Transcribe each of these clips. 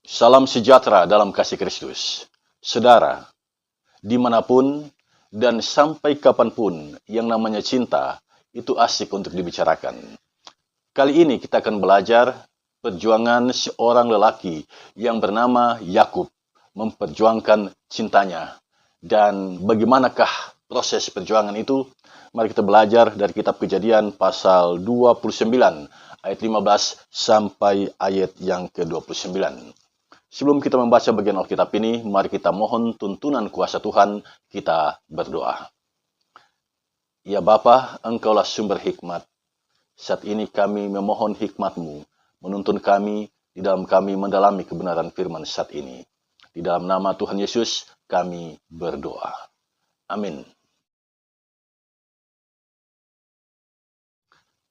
Salam sejahtera dalam kasih Kristus. Saudara, dimanapun dan sampai kapanpun yang namanya cinta, itu asik untuk dibicarakan. Kali ini kita akan belajar perjuangan seorang lelaki yang bernama Yakub memperjuangkan cintanya. Dan bagaimanakah proses perjuangan itu? Mari kita belajar dari kitab Kejadian pasal 29 ayat 15 sampai ayat yang ke-29. Sebelum kita membaca bagian Alkitab ini, mari kita mohon tuntunan kuasa Tuhan, kita berdoa. Ya Bapa, Engkaulah sumber hikmat. Saat ini kami memohon hikmat-Mu, menuntun kami, di dalam kami mendalami kebenaran firman saat ini. Di dalam nama Tuhan Yesus, kami berdoa. Amin.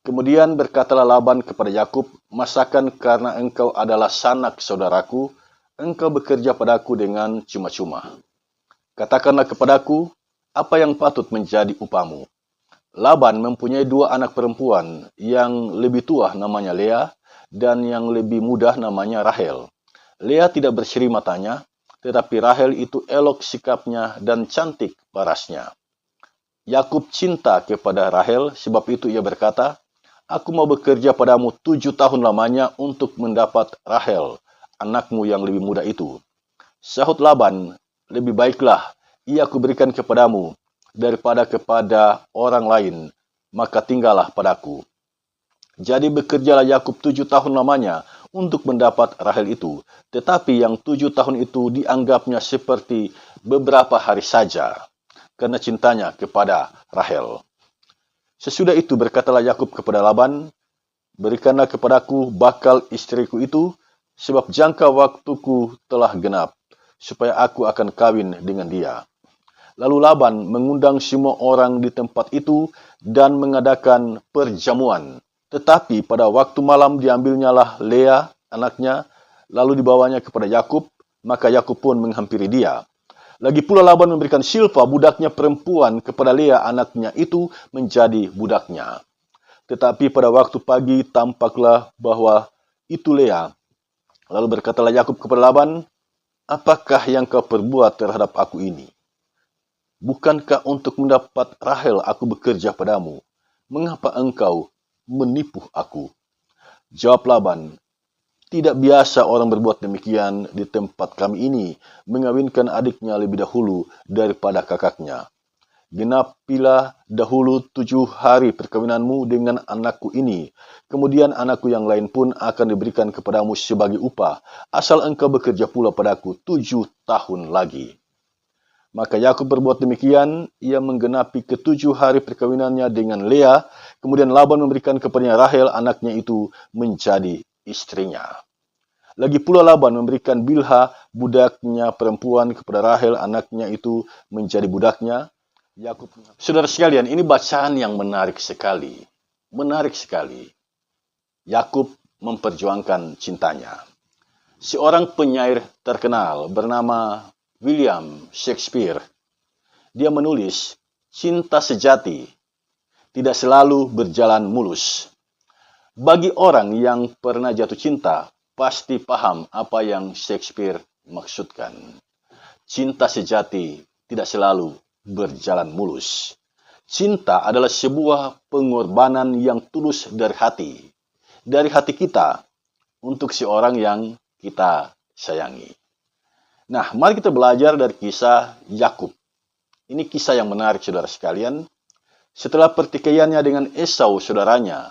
Kemudian berkatalah Laban kepada Yakub, masakan karena engkau adalah sanak saudaraku, engkau bekerja padaku dengan cuma-cuma. Katakanlah kepadaku, apa yang patut menjadi upamu? Laban mempunyai dua anak perempuan, yang lebih tua namanya Lea, dan yang lebih muda namanya Rahel. Lea tidak berseri matanya, tetapi Rahel itu elok sikapnya dan cantik parasnya. Yakub cinta kepada Rahel, sebab itu ia berkata, aku mau bekerja padamu 7 tahun lamanya untuk mendapat Rahel, anakmu yang lebih muda itu. Sahut Laban, lebih baiklah ia kuberikan kepadamu daripada kepada orang lain, maka tinggallah padaku. Jadi bekerjalah Yakub 7 tahun lamanya untuk mendapat Rahel itu, tetapi yang 7 tahun itu dianggapnya seperti beberapa hari saja, karena cintanya kepada Rahel. Sesudah itu berkatalah Yakub kepada Laban, berikanlah kepadaku bakal istriku itu, sebab jangka waktuku telah genap, supaya aku akan kawin dengan dia. Lalu Laban mengundang semua orang di tempat itu dan mengadakan perjamuan. Tetapi pada waktu malam diambilnyalah Lea, anaknya, lalu dibawanya kepada Yakub, maka Yakub pun menghampiri dia. Lagi pula Laban memberikan Silpa, budaknya perempuan, kepada Lea, anaknya itu menjadi budaknya. Tetapi pada waktu pagi tampaklah bahwa itu Lea. Lalu berkatalah Yakub kepada Laban, apakah yang kau perbuat terhadap aku ini? Bukankah untuk mendapat Rahel aku bekerja padamu? Mengapa engkau menipu aku? Jawab Laban, tidak biasa orang berbuat demikian di tempat kami ini, mengawinkan adiknya lebih dahulu daripada kakaknya. Genapilah dahulu 7 hari perkawinanmu dengan anakku ini. Kemudian anakku yang lain pun akan diberikan kepadamu sebagai upah, asal engkau bekerja pula padaku 7 tahun lagi. Maka Yakub berbuat demikian, ia menggenapi ke-7 hari perkawinannya dengan Lea, kemudian Laban memberikan kepadanya Rahel, anaknya itu, menjadi istrinya. Lagi pula Laban memberikan Bilha, budaknya perempuan, kepada Rahel, anaknya itu, menjadi budaknya. Yakub. Saudara sekalian, ini bacaan yang menarik sekali. Menarik sekali. Yakub memperjuangkan cintanya. Seorang penyair terkenal bernama William Shakespeare, dia menulis, cinta sejati tidak selalu berjalan mulus. Bagi orang yang pernah jatuh cinta, pasti paham apa yang Shakespeare maksudkan. Cinta sejati tidak selalu berjalan mulus. Cinta adalah sebuah pengorbanan yang tulus dari hati kita untuk seorang yang kita sayangi. Nah, mari kita belajar dari kisah Yakub. Ini kisah yang menarik, saudara sekalian. Setelah pertikaiannya dengan Esau, saudaranya,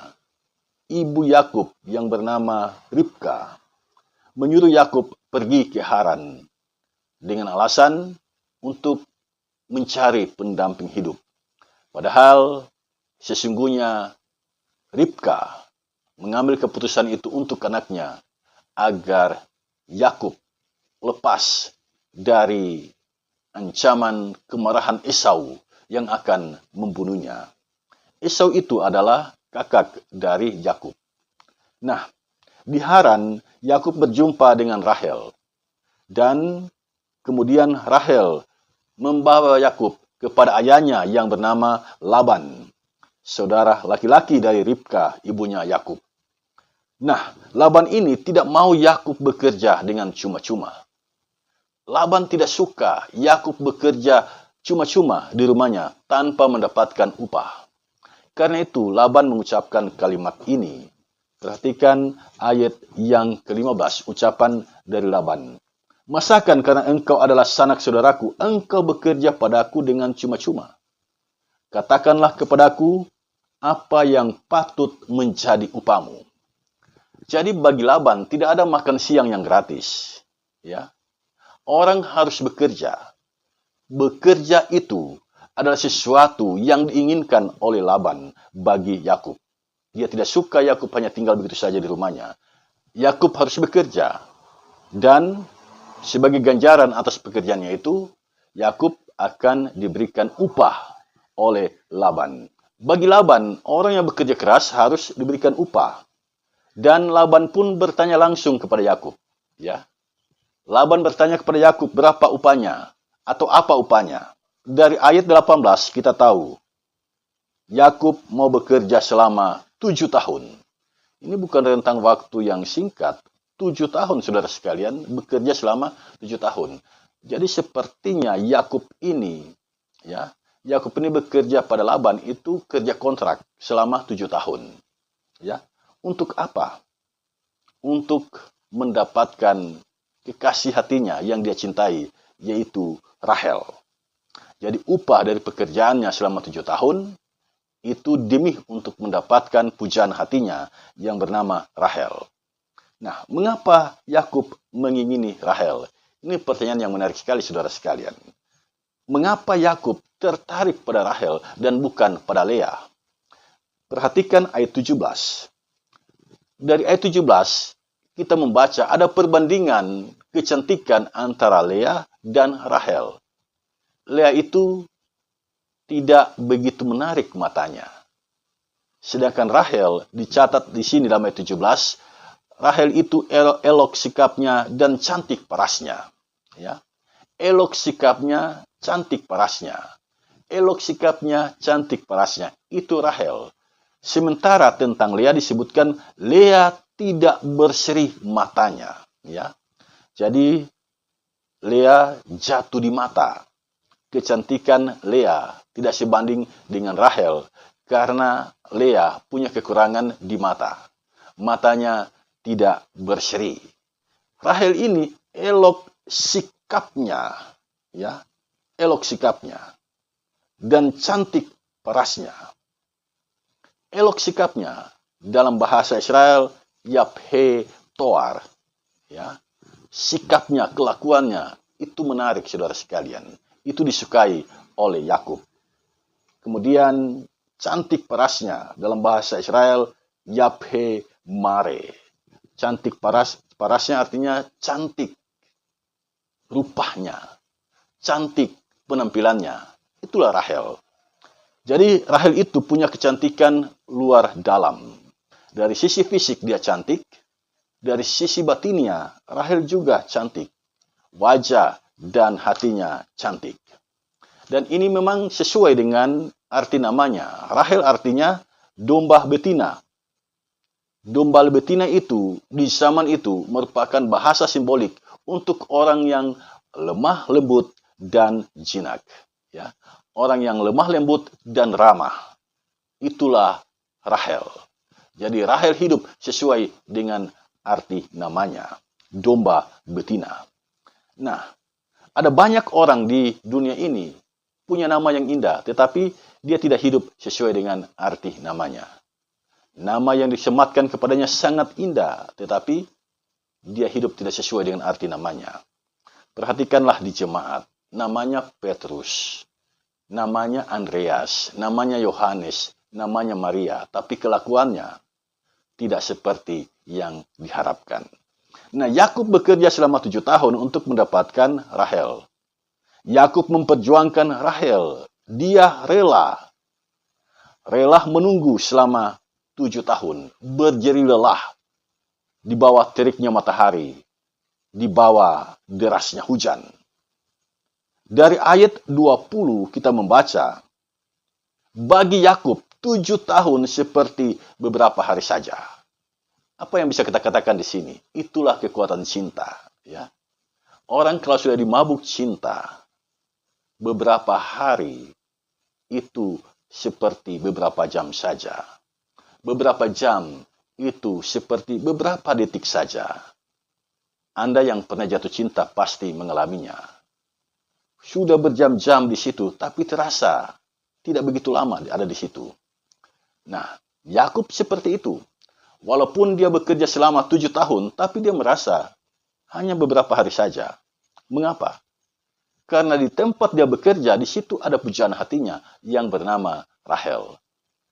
ibu Yakub yang bernama Ribka menyuruh Yakub pergi ke Haran dengan alasan untuk mencari pendamping hidup. Padahal sesungguhnya Ribka mengambil keputusan itu untuk anaknya agar Yakub lepas dari ancaman kemarahan Esau yang akan membunuhnya. Esau itu adalah kakak dari Yakub. Nah, di Haran Yakub berjumpa dengan Rahel, dan kemudian Rahel membawa Yakub kepada ayahnya yang bernama Laban, saudara laki-laki dari Ribka, ibunya Yakub. Nah, Laban ini tidak mau Yakub bekerja dengan cuma-cuma. Laban tidak suka Yakub bekerja cuma-cuma di rumahnya tanpa mendapatkan upah. Karena itu, Laban mengucapkan kalimat ini. Perhatikan ayat yang ke-15, ucapan dari Laban. Masakan karena engkau adalah sanak saudaraku, engkau bekerja padaku dengan cuma-cuma. Katakanlah kepadaku apa yang patut menjadi upamu. Jadi bagi Laban tidak ada makan siang yang gratis. Ya, orang harus bekerja. Bekerja itu adalah sesuatu yang diinginkan oleh Laban bagi Yakub. Dia tidak suka Yakub hanya tinggal begitu saja di rumahnya. Yakub harus bekerja. Dan sebagai ganjaran atas pekerjaannya itu, Yakub akan diberikan upah oleh Laban. Bagi Laban, orang yang bekerja keras harus diberikan upah. Dan Laban pun bertanya langsung kepada Yakub. Ya, Laban bertanya kepada Yakub berapa upahnya atau apa upahnya. Dari ayat 18 kita tahu Yakub mau bekerja selama 7 tahun. Ini bukan rentang waktu yang singkat. 7 tahun saudara sekalian bekerja selama 7 tahun. Jadi sepertinya Yakub ini bekerja pada Laban itu kerja kontrak selama 7 tahun. Ya. Untuk apa? Untuk mendapatkan kekasih hatinya yang dia cintai, yaitu Rahel. Jadi upah dari pekerjaannya selama 7 tahun, itu demi untuk mendapatkan pujaan hatinya yang bernama Rahel. Nah, mengapa Yakub mengingini Rahel? Ini pertanyaan yang menarik sekali saudara sekalian. Mengapa Yakub tertarik pada Rahel dan bukan pada Lea? Perhatikan ayat 17. Dari ayat 17, kita membaca ada perbandingan kecantikan antara Lea dan Rahel. Lea itu tidak begitu menarik matanya. Sedangkan Rahel dicatat di sini dalam ayat 17, Rahel itu elok sikapnya dan cantik parasnya. Ya. Elok sikapnya, cantik parasnya. Elok sikapnya, cantik parasnya. Itu Rahel. Sementara tentang Lea disebutkan Lea tidak berseri matanya, ya. Jadi Lea jatuh di mata. Kecantikan Lea tidak sebanding dengan Rahel karena Lea punya kekurangan di mata. Matanya tidak berseri. Rahel ini elok sikapnya, ya. Elok sikapnya dan cantik parasnya. Elok sikapnya dalam bahasa Israel yaphe toar, ya. Sikapnya, kelakuannya itu menarik saudara sekalian. Itu disukai oleh Yakub. Kemudian cantik parasnya dalam bahasa Israel yaphe mare. Cantik parasnya artinya cantik rupanya, cantik penampilannya. Itulah Rahel. Jadi Rahel itu punya kecantikan luar dalam. Dari sisi fisik dia cantik, dari sisi batinnya Rahel juga cantik. Wajah dan hatinya cantik. Dan ini memang sesuai dengan arti namanya. Rahel artinya domba betina. Domba betina itu di zaman itu merupakan bahasa simbolik untuk orang yang lemah lembut dan jinak. Ya. Orang yang lemah lembut dan ramah. Itulah Rahel. Jadi Rahel hidup sesuai dengan arti namanya. Domba betina. Nah, ada banyak orang di dunia ini punya nama yang indah, tetapi dia tidak hidup sesuai dengan arti namanya. Nama yang disematkan kepadanya sangat indah, tetapi dia hidup tidak sesuai dengan arti namanya. Perhatikanlah di jemaat. Namanya Petrus. Namanya Andreas, namanya Yohanes, namanya Maria, tapi kelakuannya tidak seperti yang diharapkan. Nah, Yakub bekerja selama 7 tahun untuk mendapatkan Rahel. Yakub memperjuangkan Rahel. Dia rela menunggu selama 7 tahun, berjeri lelah di bawah teriknya matahari, di bawah derasnya hujan. Dari ayat 20 kita membaca, bagi Yakub 7 tahun seperti beberapa hari saja. Apa yang bisa kita katakan di sini? Itulah kekuatan cinta, ya. Orang kalau sudah dimabuk cinta, beberapa hari itu seperti beberapa jam saja. Beberapa jam itu seperti beberapa detik saja. Anda yang pernah jatuh cinta pasti mengalaminya. Sudah berjam-jam di situ, tapi terasa tidak begitu lama ada di situ. Nah, Yakub seperti itu. Walaupun dia bekerja selama 7 tahun, tapi dia merasa hanya beberapa hari saja. Mengapa? Karena di tempat dia bekerja, di situ ada pujaan hatinya yang bernama Rahel.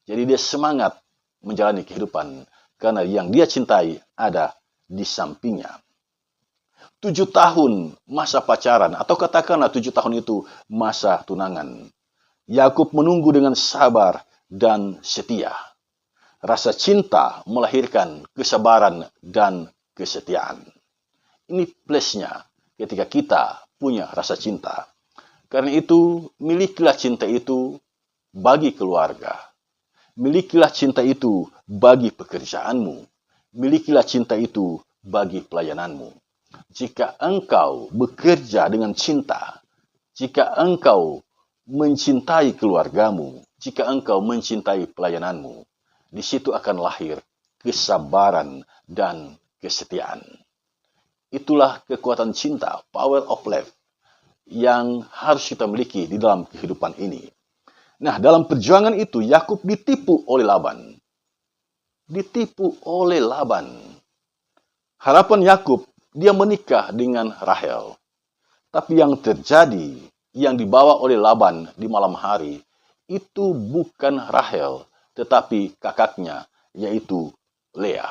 Jadi dia semangat menjalani kehidupan karena yang dia cintai ada di sampingnya. 7 tahun masa pacaran, atau katakanlah 7 tahun itu masa tunangan. Yakub menunggu dengan sabar dan setia. Rasa cinta melahirkan kesabaran dan kesetiaan. Ini plusnya ketika kita punya rasa cinta. Karena itu, milikilah cinta itu bagi keluarga. Milikilah cinta itu bagi pekerjaanmu. Milikilah cinta itu bagi pelayananmu. Jika engkau bekerja dengan cinta, jika engkau mencintai keluargamu, jika engkau mencintai pelayananmu, di situ akan lahir kesabaran dan kesetiaan. Itulah kekuatan cinta, power of love, yang harus kita miliki di dalam kehidupan ini. Nah, dalam perjuangan itu, Yakub ditipu oleh Laban. Ditipu oleh Laban. Harapan Yakub, dia menikah dengan Rahel. Tapi yang terjadi, yang dibawa oleh Laban di malam hari, itu bukan Rahel, tetapi kakaknya, yaitu Lea.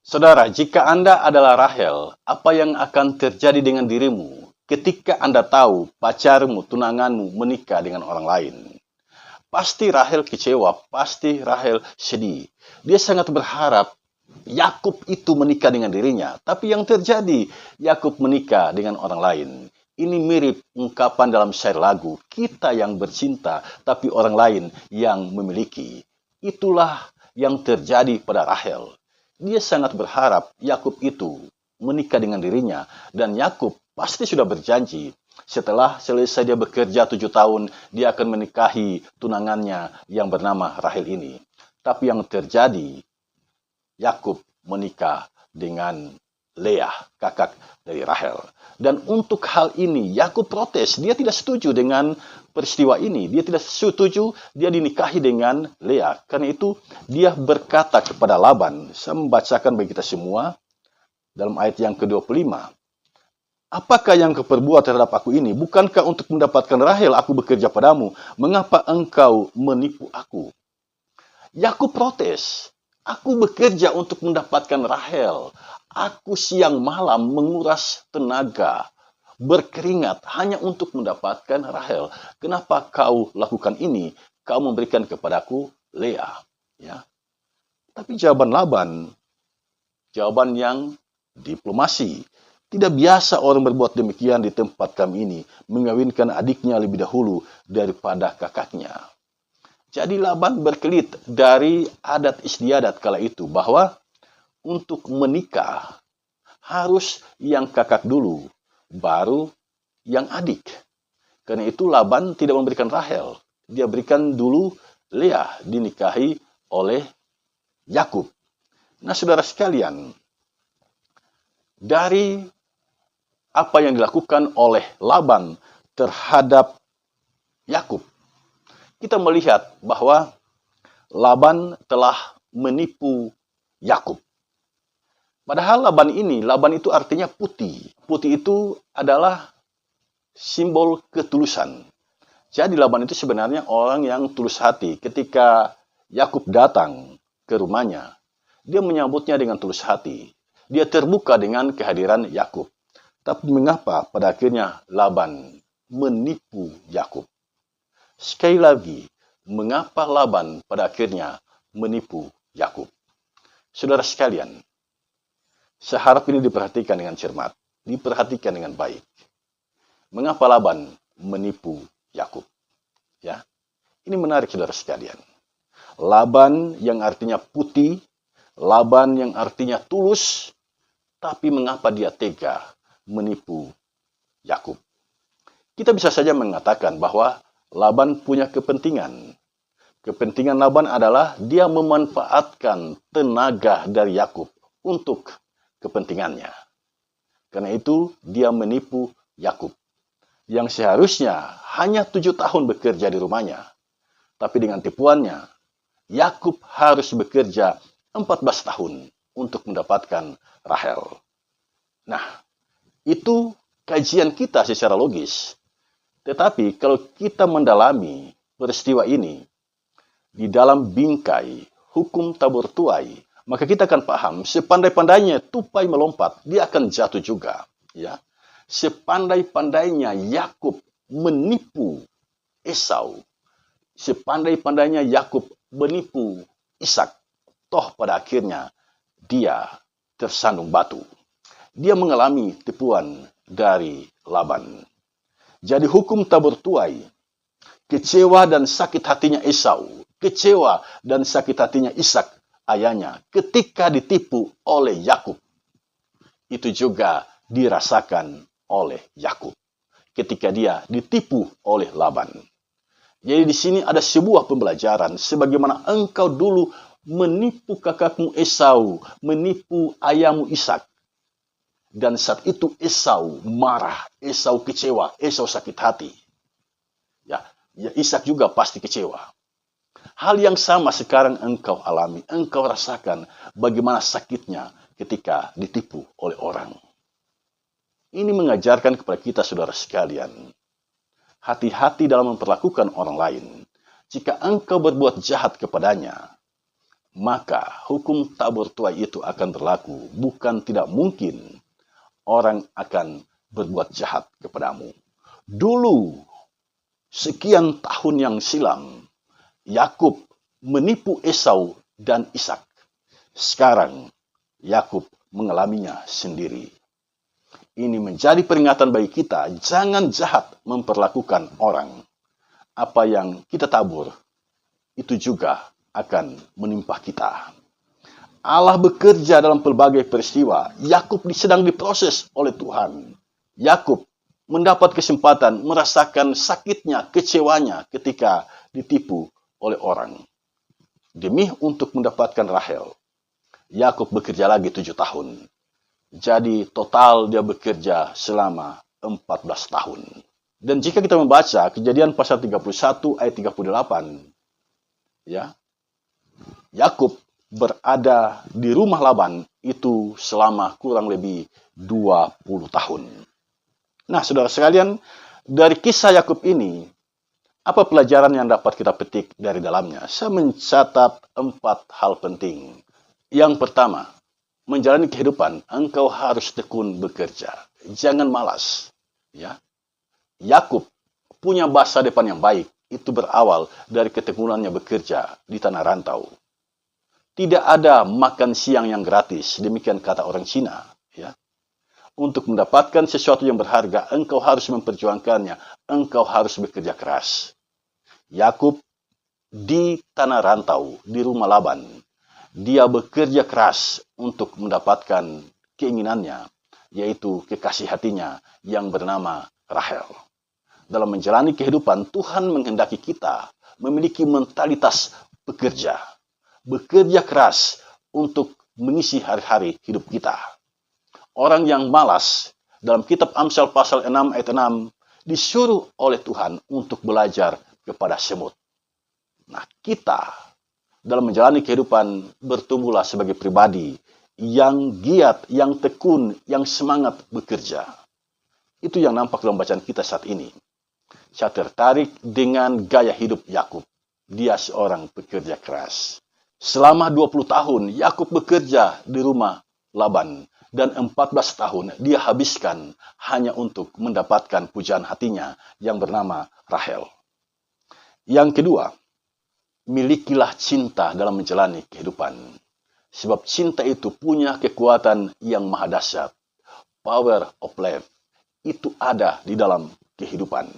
Saudara, jika Anda adalah Rahel, apa yang akan terjadi dengan dirimu ketika Anda tahu pacarmu, tunanganmu menikah dengan orang lain? Pasti Rahel kecewa, pasti Rahel sedih. Dia sangat berharap Yakub itu menikah dengan dirinya. Tapi yang terjadi, Yakub menikah dengan orang lain. Ini mirip ungkapan dalam syair lagu, kita yang bercinta, tapi orang lain yang memiliki. Itulah yang terjadi pada Rahel. Dia sangat berharap Yakub itu menikah dengan dirinya. Dan Yakub pasti sudah berjanji, setelah selesai dia bekerja 7 tahun, dia akan menikahi tunangannya yang bernama Rahel ini. Tapi yang terjadi, Yakub menikah dengan Lea, kakak dari Rahel. Dan untuk hal ini, Yakub protes. Dia tidak setuju dengan peristiwa ini. Dia tidak setuju dia dinikahi dengan Lea. Karena itu, dia berkata kepada Laban. Saya membacakan bagi kita semua dalam ayat yang ke-25. Apakah yang kau perbuat terhadap aku ini? Bukankah untuk mendapatkan Rahel aku bekerja padamu? Mengapa engkau menipu aku? Yakub protes. Aku bekerja untuk mendapatkan Rahel. Aku siang malam menguras tenaga, berkeringat hanya untuk mendapatkan Rahel. Kenapa kau lakukan ini? Kau memberikan kepadaku Lea. Ya. Tapi jawaban Laban, jawaban yang diplomasi. Tidak biasa orang berbuat demikian di tempat kami ini, mengawinkan adiknya lebih dahulu daripada kakaknya. Jadi Laban berkelit dari adat istiadat kala itu bahwa untuk menikah harus yang kakak dulu, baru yang adik. Karena itu Laban tidak memberikan Rahel. Dia berikan dulu Lea dinikahi oleh Yakub. Nah, saudara sekalian, dari apa yang dilakukan oleh Laban terhadap Yakub, kita melihat bahwa Laban telah menipu Yakub. Padahal Laban itu artinya putih. Putih itu adalah simbol ketulusan. Jadi Laban itu sebenarnya orang yang tulus hati. Ketika Yakub datang ke rumahnya, dia menyambutnya dengan tulus hati. Dia terbuka dengan kehadiran Yakub. Tapi mengapa pada akhirnya Laban menipu Yakub? Sekali lagi, mengapa Laban pada akhirnya menipu Yakub? Saudara sekalian, saya harap ini diperhatikan dengan cermat, diperhatikan dengan baik. Mengapa Laban menipu Yakub? Ya, ini menarik saudara sekalian. Laban yang artinya putih, Laban yang artinya tulus, tapi mengapa dia tega menipu Yakub? Kita bisa saja mengatakan bahwa Laban punya kepentingan. Kepentingan Laban adalah dia memanfaatkan tenaga dari Yakub untuk kepentingannya. Karena itu dia menipu Yakub yang seharusnya hanya 7 tahun bekerja di rumahnya. Tapi dengan tipuannya, Yakub harus bekerja 14 tahun untuk mendapatkan Rahel. Nah, itu kajian kita secara logis. Tetapi kalau kita mendalami peristiwa ini di dalam bingkai hukum tabur tuai, maka kita akan paham sepandai-pandainya tupai melompat, dia akan jatuh juga. Ya, sepandai-pandainya Yakub menipu Esau, sepandai-pandainya Yakub menipu Ishak, toh pada akhirnya dia tersandung batu. Dia mengalami tipuan dari Laban. Jadi hukum tabur tuai, kecewa dan sakit hatinya Esau, kecewa dan sakit hatinya Ishak, ayahnya, ketika ditipu oleh Yakub. Itu juga dirasakan oleh Yakub ketika dia ditipu oleh Laban. Jadi di sini ada sebuah pembelajaran, sebagaimana engkau dulu menipu kakakmu Esau, menipu ayahmu Ishak. Dan saat itu Esau marah, Esau kecewa, Esau sakit hati. Ya, Ishak juga pasti kecewa. Hal yang sama sekarang engkau alami, engkau rasakan bagaimana sakitnya ketika ditipu oleh orang. Ini mengajarkan kepada kita saudara sekalian, hati-hati dalam memperlakukan orang lain. Jika engkau berbuat jahat kepadanya, maka hukum tabur tuai itu akan berlaku. Bukan tidak mungkin orang akan berbuat jahat kepadamu. Dulu, sekian tahun yang silam, Yakub menipu Esau dan Ishak. Sekarang, Yakub mengalaminya sendiri. Ini menjadi peringatan bagi kita, jangan jahat memperlakukan orang. Apa yang kita tabur, itu juga akan menimpa kita. Allah bekerja dalam pelbagai peristiwa. Yakub sedang diproses oleh Tuhan. Yakub mendapat kesempatan merasakan sakitnya, kecewanya ketika ditipu oleh orang. Demi untuk mendapatkan Rahel, Yakub bekerja lagi 7 tahun. Jadi total dia bekerja selama 14 tahun. Dan jika kita membaca Kejadian pasal 31 ayat 38, ya, Yakub berada di rumah Laban itu selama kurang lebih 20 tahun. Nah, saudara sekalian, dari kisah Yakub ini, apa pelajaran yang dapat kita petik dari dalamnya? Saya mencatat 4 hal penting. Yang pertama, menjalani kehidupan, engkau harus tekun bekerja. Jangan malas. Ya. Yakub punya masa depan yang baik. Itu berawal dari ketekunannya bekerja di tanah rantau. Tidak ada makan siang yang gratis. Demikian kata orang Cina. Ya. Untuk mendapatkan sesuatu yang berharga, engkau harus memperjuangkannya. Engkau harus bekerja keras. Yakub di tanah rantau, di rumah Laban, dia bekerja keras untuk mendapatkan keinginannya, yaitu kekasih hatinya yang bernama Rahel. Dalam menjalani kehidupan, Tuhan menghendaki kita memiliki mentalitas bekerja. Bekerja keras untuk mengisi hari-hari hidup kita. Orang yang malas, dalam kitab Amsal pasal 6 ayat 6, disuruh oleh Tuhan untuk belajar kepada semut. Nah, kita dalam menjalani kehidupan bertumbuhlah sebagai pribadi yang giat, yang tekun, yang semangat bekerja. Itu yang nampak dalam bacaan kita saat ini. Saya tertarik dengan gaya hidup Yakub. Dia seorang pekerja keras. Selama 20 tahun Yakub bekerja di rumah Laban dan 14 tahun dia habiskan hanya untuk mendapatkan pujaan hatinya yang bernama Rahel. Yang kedua, milikilah cinta dalam menjalani kehidupan. Sebab cinta itu punya kekuatan yang maha dahsyat. Power of love. Itu ada di dalam kehidupan.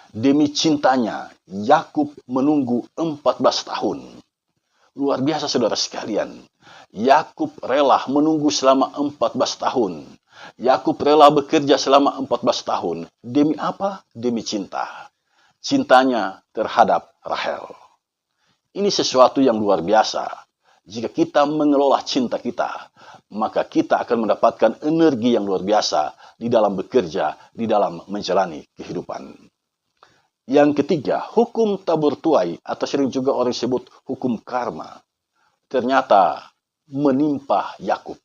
Demi cintanya, Yakub menunggu 14 tahun. Luar biasa saudara sekalian. Yakub rela menunggu selama 14 tahun. Yakub rela bekerja selama 14 tahun. Demi apa? Demi cinta. Cintanya terhadap Rahel. Ini sesuatu yang luar biasa. Jika kita mengelola cinta kita, maka kita akan mendapatkan energi yang luar biasa di dalam bekerja, di dalam menjalani kehidupan. Yang ketiga, hukum tabur tuai atau sering juga orang sebut hukum karma. Ternyata menimpa Yakub.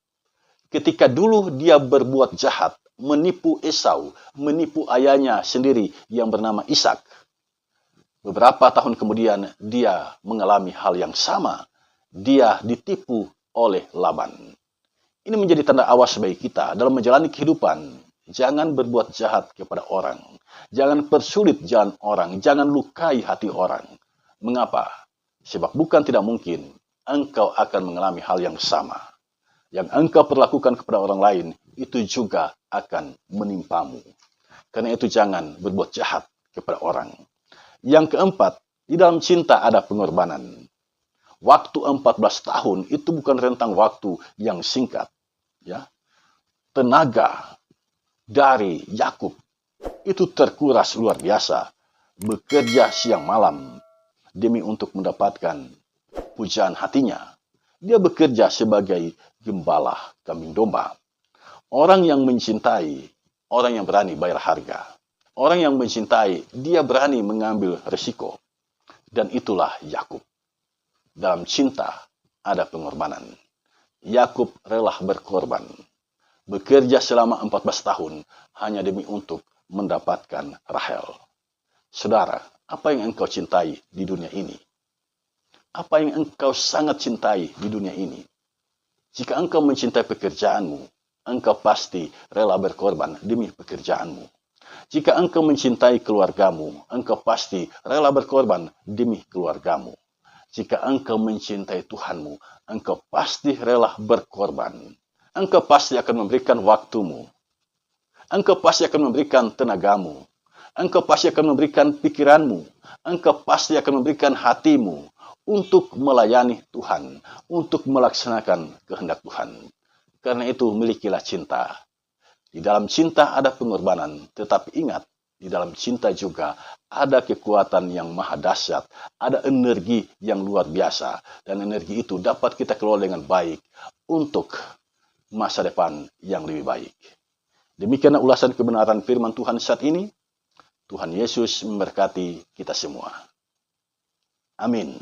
Ketika dulu dia berbuat jahat, menipu Esau, menipu ayahnya sendiri yang bernama Ishak. Beberapa tahun kemudian dia mengalami hal yang sama. Dia ditipu oleh Laban. Ini menjadi tanda awas bagi kita dalam menjalani kehidupan. Jangan berbuat jahat kepada orang. Jangan persulit jalan orang. Jangan lukai hati orang. Mengapa? Sebab bukan tidak mungkin engkau akan mengalami hal yang sama. Yang engkau perlakukan kepada orang lain, itu juga akan menimpamu. Karena itu jangan berbuat jahat kepada orang. Yang keempat, di dalam cinta ada pengorbanan. Waktu 14 tahun itu bukan rentang waktu yang singkat. Ya, tenaga dari Yakub itu terkuras luar biasa. Bekerja siang malam demi untuk mendapatkan pujaan hatinya. Dia bekerja sebagai gembala kambing domba. Orang yang mencintai, orang yang berani bayar harga. Orang yang mencintai, dia berani mengambil resiko. Dan itulah Yakub. Dalam cinta ada pengorbanan. Yakub rela berkorban. Bekerja selama 14 tahun hanya demi untuk mendapatkan Rahel. Saudara, apa yang engkau cintai di dunia ini? Apa yang engkau sangat cintai di dunia ini? Jika engkau mencintai pekerjaanmu, engkau pasti rela berkorban demi pekerjaanmu. Jika engkau mencintai keluargamu, engkau pasti rela berkorban demi keluargamu. Jika engkau mencintai Tuhanmu, engkau pasti rela berkorban. Engkau pasti akan memberikan waktumu. Engkau pasti akan memberikan tenagamu. Engkau pasti akan memberikan pikiranmu. Engkau pasti akan memberikan hatimu untuk melayani Tuhan, untuk melaksanakan kehendak Tuhan. Karena itu milikilah cinta. Di dalam cinta ada pengorbanan, tetapi ingat, di dalam cinta juga ada kekuatan yang maha dahsyat, ada energi yang luar biasa, dan energi itu dapat kita kelola dengan baik untuk masa depan yang lebih baik. Demikianlah ulasan kebenaran firman Tuhan saat ini. Tuhan Yesus memberkati kita semua. Amin.